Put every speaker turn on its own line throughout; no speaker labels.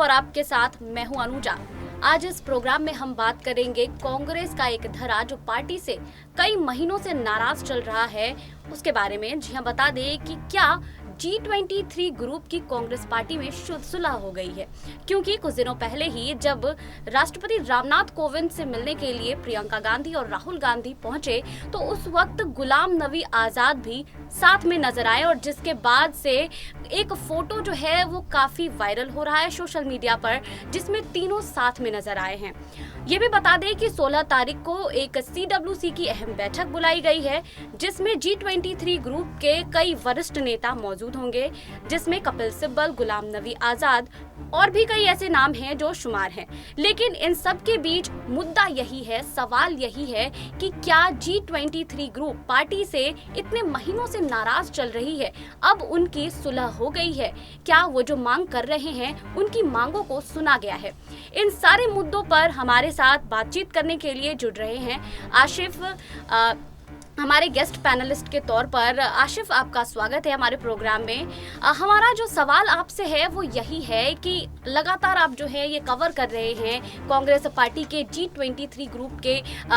आप और आपके साथ मैं हूं अनुजा। आज इस प्रोग्राम में हम बात करेंगे कांग्रेस का एक धड़ा जो पार्टी से कई महीनों से नाराज चल रहा है उसके बारे में। जी हाँ, बता दें कि क्या G23 ग्रुप की कांग्रेस पार्टी में सुलह हो गई है, क्योंकि कुछ दिनों पहले ही जब राष्ट्रपति रामनाथ कोविंद से मिलने के लिए प्रियंका गांधी और राहुल गांधी पहुंचे तो उस वक्त गुलाम नबी आजाद भी साथ में नजर आए, और जिसके बाद से एक फोटो जो है वो काफी वायरल हो रहा है सोशल मीडिया पर, जिसमें तीनों साथ में नजर आए हैं। ये भी बता दें कि 16 तारीख को एक CWC की अहम बैठक बुलाई गई है, जिसमें G23 ग्रुप के कई वरिष्ठ नेता मौजूद होंगे, जिसमें कपिल सिब्बल, गुलाम नबी आजाद और भी कई ऐसे नाम हैं जो शुमार हैं। लेकिन इन सब के बीच मुद्दा यही है, सवाल यही है कि क्या G23 ग्रुप पार्टी से इतने महीनों से नाराज चल रही है, अब उनकी सुलह हो गई है? क्या वो जो मांग कर रहे हैं उनकी मांगों को सुना गया है? इन सारे मुद्दों पर हमारे साथ बातचीत करने के लिए जुड़ रहे हैं आशिफ, हमारे गेस्ट पैनलिस्ट के तौर पर। आशिफ, आपका स्वागत है हमारे प्रोग्राम में। हमारा जो सवाल आपसे है वो यही है कि लगातार आप जो है ये कवर कर रहे हैं कांग्रेस पार्टी के G23 ग्रुप के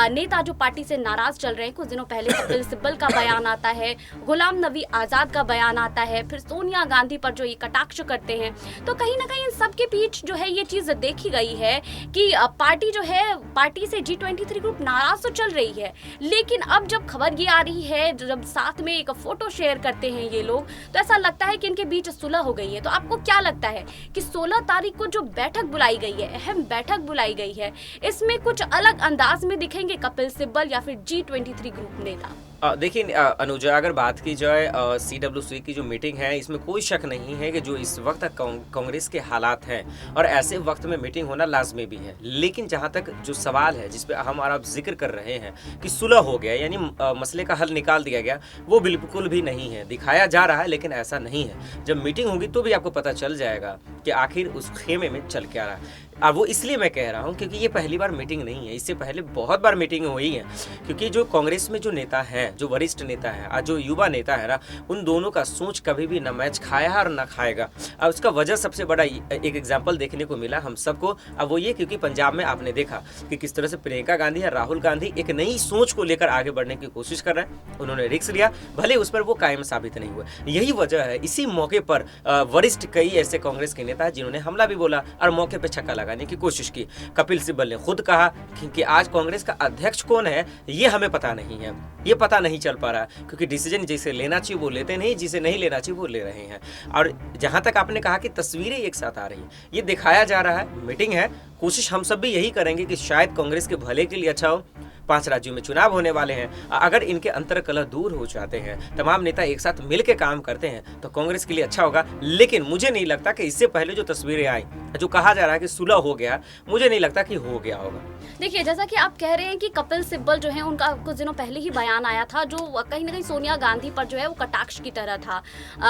नेता जो पार्टी से नाराज चल रहे हैं। कुछ दिनों पहले कपिल सिब्बल का बयान आता है, गुलाम नबी आजाद का बयान आता है, फिर सोनिया गांधी पर जो ये कटाक्ष करते हैं, तो कहीं ना कहीं इन सब के बीच जो है ये चीज देखी गई है कि पार्टी जो है, पार्टी से G23 ग्रुप नाराज तो चल रही है, लेकिन अब जब खबर ये आ रही है, जब साथ में एक फोटो शेयर करते हैं ये लोग, तो ऐसा लगता है कि इनके बीच सुलह हो गई है। तो आपको क्या लगता है कि 16 तारीख को जो बैठक बुलाई गई है, अहम बैठक बुलाई गई है, इसमें कुछ अलग अंदाज में दिखेंगे कपिल सिब्बल या फिर G23 ग्रुप नेता?
देखिए अनुजा, अगर बात की जाए CWC की जो मीटिंग है, इसमें कोई शक नहीं है कि जो इस वक्त कांग्रेस के हालात हैं और ऐसे वक्त में मीटिंग होना लाजमी भी है। लेकिन जहां तक जो सवाल है जिस पे हम और आप जिक्र कर रहे हैं कि सुलह हो गया यानी मसले का हल निकाल दिया गया, वो बिल्कुल भी नहीं है। दिखाया जा रहा है लेकिन ऐसा नहीं है। जब मीटिंग होगी तो भी आपको पता चल जाएगा कि आखिर उस खेमे में चल क्या रहा है। अब वो इसलिए मैं कह रहा हूँ क्योंकि ये पहली बार मीटिंग नहीं है, इससे पहले बहुत बार मीटिंग हुई है। क्योंकि जो कांग्रेस में जो नेता हैं, जो वरिष्ठ नेता है और जो युवा नेता है ना, उन दोनों का सोच कभी भी ना मैच खाया और ना खाएगा। अब उसका वजह सबसे बड़ा एक एग्जाम्पल देखने को मिला हम सबको। अब वो ये क्योंकि पंजाब में आपने देखा कि किस तरह से प्रियंका गांधी और राहुल गांधी एक नई सोच को लेकर आगे बढ़ने की कोशिश कर रहे हैं। उन्होंने रिस्क लिया, भले उस पर वो कायम साबित नहीं हुआ। यही वजह है। इसी मौके पर वरिष्ठ कई ऐसे कांग्रेस के नेता जिन्होंने हमला भी बोला और मौके पर छक्का लगाने की कोशिश की। कपिल सिब्बल ने खुद कहा कि आज कांग्रेस का अध्यक्ष कौन है ये हमें पता नहीं है, ये पता नहीं चल पा रहा, क्योंकि डिसीजन जिसे लेना चाहिए वो लेते नहीं, जिसे नहीं लेना चाहिए वो ले रहे हैं। और जहां तक आपने कहा कि तस्वीरें एक साथ आ रही हैं, ये दिखाया जा रहा है, मीटिंग है। कोशिश हम सब भी यही करेंगे कि शायद कांग्रेस के भले के लिए अच्छा हो। 5 राज्यों में चुनाव होने वाले हैं। अगर इनके अंतर कलह दूर हो जाते हैं, तमाम नेता एक साथ मिलकर काम करते हैं, तो कांग्रेस के लिए अच्छा होगा। लेकिन मुझे नहीं लगता कि इससे पहले जो तस्वीरें आई, जो कहा जा रहा है कि सुलह हो गया, मुझे नहीं लगता कि हो गया होगा।
देखिए, जैसा कि आप कह रहे हैं कि कपिल सिब्बल जो है उनका कुछ दिनों पहले ही बयान आया था, जो कहीं ना कहीं सोनिया गांधी पर जो है वो कटाक्ष की तरह था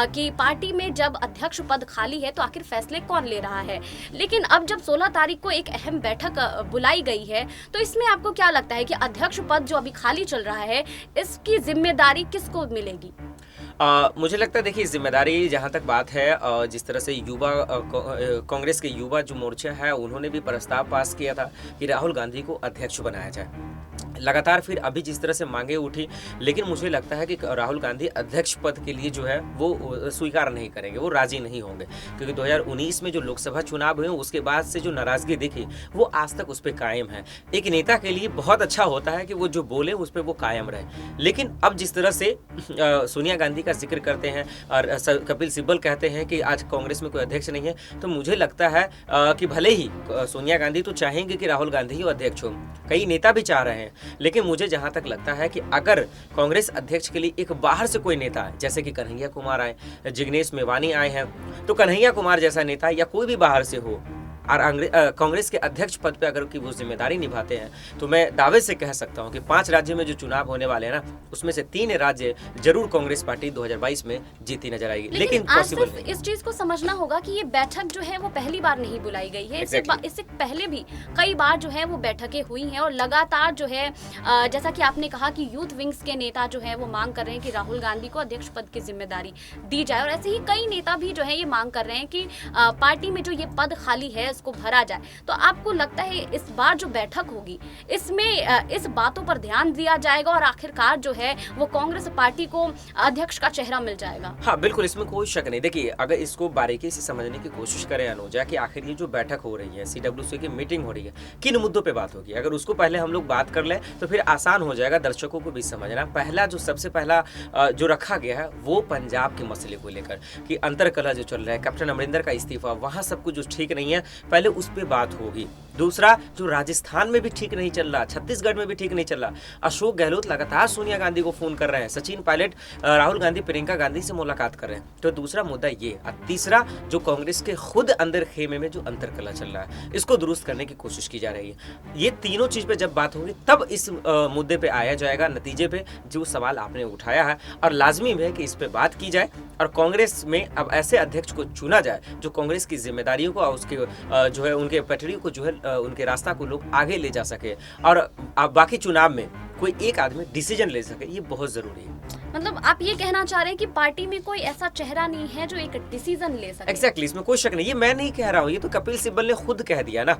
कि पार्टी में जब अध्यक्ष पद खाली है तो आखिर फैसले कौन ले रहा है। लेकिन अब जब 16 तारीख को एक अहम बैठक बुलाई गई है, तो इसमें आपको क्या लगता है कि अध्यक्ष पद जो अभी खाली चल रहा है, इसकी जिम्मेदारी किसको मिलेगी?
मुझे लगता है, देखिए, जिम्मेदारी जहाँ तक बात है, जिस तरह से युवा कांग्रेस के युवा जो मोर्चा है उन्होंने भी प्रस्ताव पास किया था कि राहुल गांधी को अध्यक्ष बनाया जाए। लगातार फिर अभी जिस तरह से मांगे उठी, लेकिन मुझे लगता है कि राहुल गांधी अध्यक्ष पद के लिए जो है वो स्वीकार नहीं करेंगे, वो राजी नहीं होंगे। क्योंकि 2019 में जो लोकसभा चुनाव हुए उसके बाद से जो नाराजगी दिखी वो आज तक उस पर कायम है। एक नेता के लिए बहुत अच्छा होता है कि वो जो बोले उस पर वो कायम रहे। लेकिन अब जिस तरह से सोनिया गांधी का जिक्र करते हैं और कपिल सिब्बल कहते हैं कि आज कांग्रेस में कोई अध्यक्ष नहीं है, तो मुझे लगता है कि भले ही सोनिया गांधी तो चाहेंगे कि राहुल गांधी ही अध्यक्ष हो, कई नेता भी चाह रहे हैं, लेकिन मुझे जहां तक लगता है कि अगर कांग्रेस अध्यक्ष के लिए एक बाहर से कोई नेता है, जैसे कि कन्हैया कुमार आए, जिग्नेश मेवानी आए हैं, तो कन्हैया कुमार जैसा नेता या कोई भी बाहर से हो, और कांग्रेस के अध्यक्ष पद पे अगर की वो जिम्मेदारी निभाते हैं तो मैं दावे से कह सकता हूं कि 5 राज्यों में जो चुनाव होने वाले हैं ना, उसमें से 3 राज्य जरूर कांग्रेस पार्टी 2022 में जीती नजर आएगी। लेकिन पॉसिबल नहीं।
इस चीज को समझना होगा कि ये बैठक जो है वो पहली बार नहीं बुलाई गई है। इससे पहले भी कई बार जो है वो बैठकें हुई हैं और लगातार जो है जैसा कि आपने कहा कि यूथ विंग्स के नेता जो है वो मांग कर रहे हैं कि राहुल गांधी को अध्यक्ष पद की जिम्मेदारी दी जाए, और ऐसे ही कई नेता भी जो है ये मांग कर रहे हैं कि पार्टी में जो ये पद खाली है इसको भरा जाए। तो आपको लगता है इस बार जो बैठक होगी इसमें इस बातों पर ध्यान दिया जाएगा और आखिरकार जो है वो कांग्रेस पार्टी को अध्यक्ष का चेहरा मिल जाएगा?
हाँ बिल्कुल, इसमें कोई शक नहीं। देखिए, अगर इसको बारीकी से समझने की कोशिश करें अनुजा कि आखिर ये जो बैठक हो रही है, CWC की मीटिंग हो रही है, किन मुद्दों पे बात होगी, अगर उसको पहले हम लोग बात कर लें तो फिर आसान हो जाएगा दर्शकों को भी समझना। पहला जो सबसे पहला जो रखा गया है वो पंजाब के मसले को लेकर कि अंतरकलह जो चल रहा है, कैप्टन अमरिंदर का इस्तीफा, वहाँ सब कुछ जो ठीक नहीं है, पहले उस पर बात होगी। दूसरा, जो राजस्थान में भी ठीक नहीं चल रहा, छत्तीसगढ़ में भी ठीक नहीं चल रहा, अशोक गहलोत लगातार सोनिया गांधी को फोन कर रहे हैं, सचिन पायलट, राहुल गांधी प्रियंका गांधी से मुलाकात कर रहे हैं, तो दूसरा मुद्दा ये। और तीसरा, जो कांग्रेस के खुद अंदर खेमे में जो अंतरकलह चल रहा है, इसको दुरुस्त करने की कोशिश की जा रही है। ये तीनों चीज पे जब बात होगी तब इस मुद्दे पे आया जाएगा, नतीजे पे, जो सवाल आपने उठाया है। और लाजमी है कि इस पे बात की जाए और कांग्रेस में अब ऐसे अध्यक्ष को चुना जाए जो कांग्रेस की जिम्मेदारियों को और उसके जो है उनके पटरी को जो है उनके रास्ता को लोग आगे ले जा सके, और बाकी चुनाव में कोई एक आदमी डिसीजन ले सके, ये बहुत जरूरी है।
मतलब आप ये कहना चाह रहे हैं कि पार्टी में कोई ऐसा चेहरा नहीं है जो एक डिसीजन ले सके?
एग्जैक्टली, इसमें कोई शक नहीं। ये मैं नहीं कह रहा हूँ, ये तो कपिल सिब्बल ने खुद कह दिया ना,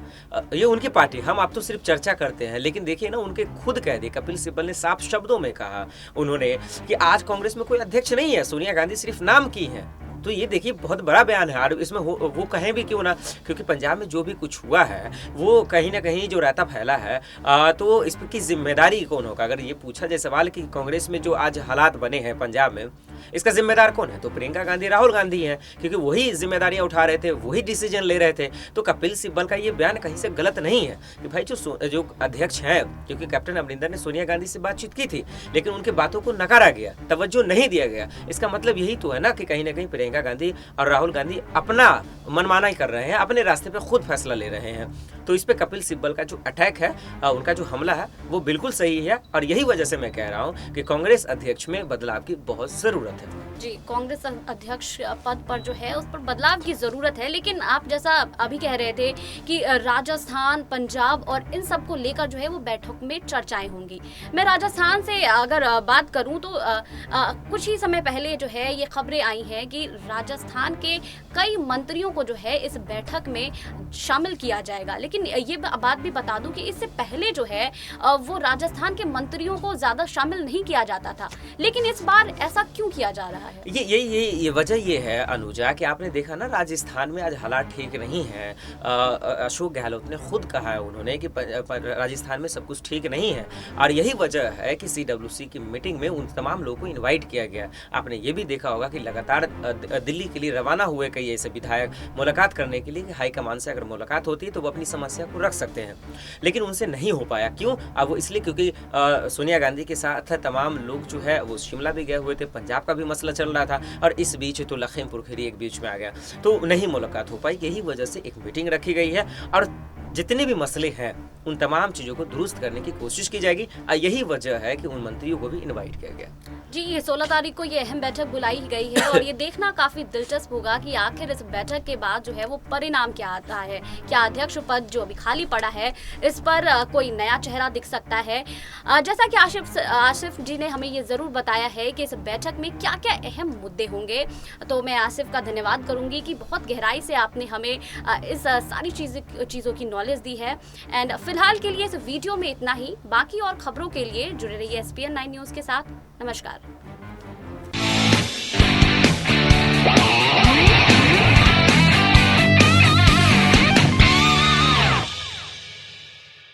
ये उनकी पार्टी, हम आप तो सिर्फ चर्चा करते हैं, लेकिन देखिए ना, उनके खुद कह दिए, कपिल सिब्बल ने साफ शब्दों में कहा उन्होंने कि आज कांग्रेस में कोई अध्यक्ष नहीं है, सोनिया गांधी सिर्फ नाम की है। तो ये देखिए बहुत बड़ा बयान है, और इसमें वो कहें भी क्यों ना, क्योंकि पंजाब में जो भी कुछ हुआ है वो कहीं ना कहीं जो रायता फैला है, तो इसकी जिम्मेदारी कौन होगा? अगर ये पूछा जाए सवाल कि कांग्रेस में जो आज हालात बने हैं पंजाब में, इसका जिम्मेदार कौन है, तो प्रियंका गांधी, राहुल गांधी हैं, क्योंकि वही जिम्मेदारियां उठा रहे थे, वही डिसीजन ले रहे थे। तो कपिल सिब्बल का ये बयान कहीं से गलत नहीं है कि भाई जो अध्यक्ष हैं, क्योंकि कैप्टन अमरिंदर ने सोनिया गांधी से बातचीत की थी, लेकिन उनके बातों को नकारा गया, तवज्जो नहीं दिया गया। इसका मतलब यही तो है ना कि कहीं ना कहीं प्रियंका गांधी और राहुल गांधी अपना मनमाना ही कर रहे हैं, अपने रास्ते पे खुद फैसला ले रहे हैं। तो इस पे कपिल सिब्बल का जो अटैक है, उनका जो हमला है, वो बिल्कुल सही है, और यही वजह से मैं कह रहा हूं कि कांग्रेस अध्यक्ष में बदलाव की बहुत जरूरत है।
जी, कांग्रेस अध्यक्ष पद पर जो है उस पर बदलाव की जरूरत है, लेकिन आप जैसा अभी कह रहे थे कि राजस्थान, पंजाब और इन सब को लेकर जो है वो बैठक में चर्चाएं होंगी। मैं राजस्थान से अगर बात करूं तो कुछ ही समय पहले जो है ये खबरें आई हैं कि राजस्थान के कई मंत्रियों को जो है इस बैठक में शामिल किया जाएगा। लेकिन ये बात भी बता दूं कि इससे पहले जो है वो राजस्थान के मंत्रियों को ज्यादा शामिल नहीं किया जाता था, लेकिन इस बार ऐसा क्यों किया जा रहा है?
ये वजह ये है अनुजा कि आपने देखा ना, राजस्थान में आज हालात ठीक नहीं है। अशोक गहलोत ने खुद कहा है उन्होंने कि राजस्थान में सब कुछ ठीक नहीं है, और यही वजह है कि CWC की मीटिंग में उन तमाम लोगों को इनवाइट किया गया। आपने ये भी देखा होगा कि लगातार दिल्ली के लिए रवाना हुए कई ऐसे विधायक मुलाकात करने के लिए, हाईकमान से अगर मुलाकात होती है तो वो अपनी समस्या को रख सकते हैं, लेकिन उनसे नहीं हो पाया। क्यों? अब वो इसलिए क्योंकि सोनिया गांधी के साथ तमाम लोग जो है वो शिमला भी गए हुए थे, पंजाब का भी मसला चल रहा था, और इस बीच तो लखीमपुर खीरी एक बीच में आ गया, तो नहीं मुलाकात हो पाई। यही वजह से एक मीटिंग रखी गई है, और जितने भी मसले हैं उन तमाम चीज़ों को दुरुस्त करने की कोशिश की जाएगी, और यही वजह है कि उन मंत्रियों को भी इनवाइट किया गया।
जी, ये 16 तारीख को ये अहम बैठक बुलाई गई है, और ये देखना काफ़ी दिलचस्प होगा कि आखिर इस बैठक के बाद जो है वो परिणाम क्या आता है। क्या अध्यक्ष पद जो अभी खाली पड़ा है इस पर कोई नया चेहरा दिख सकता है? जैसा कि आसिफ जी ने हमें ये ज़रूर बताया है कि इस बैठक में क्या क्या अहम मुद्दे होंगे, तो मैं आसिफ का धन्यवाद करूँगी कि बहुत गहराई से आपने हमें इस सारी चीज़ों की नॉलेज दी है। एंड फिलहाल के लिए इस वीडियो में इतना ही। बाकी और खबरों के लिए जुड़े रहिए SPN 9 न्यूज़ के साथ। नमस्कार।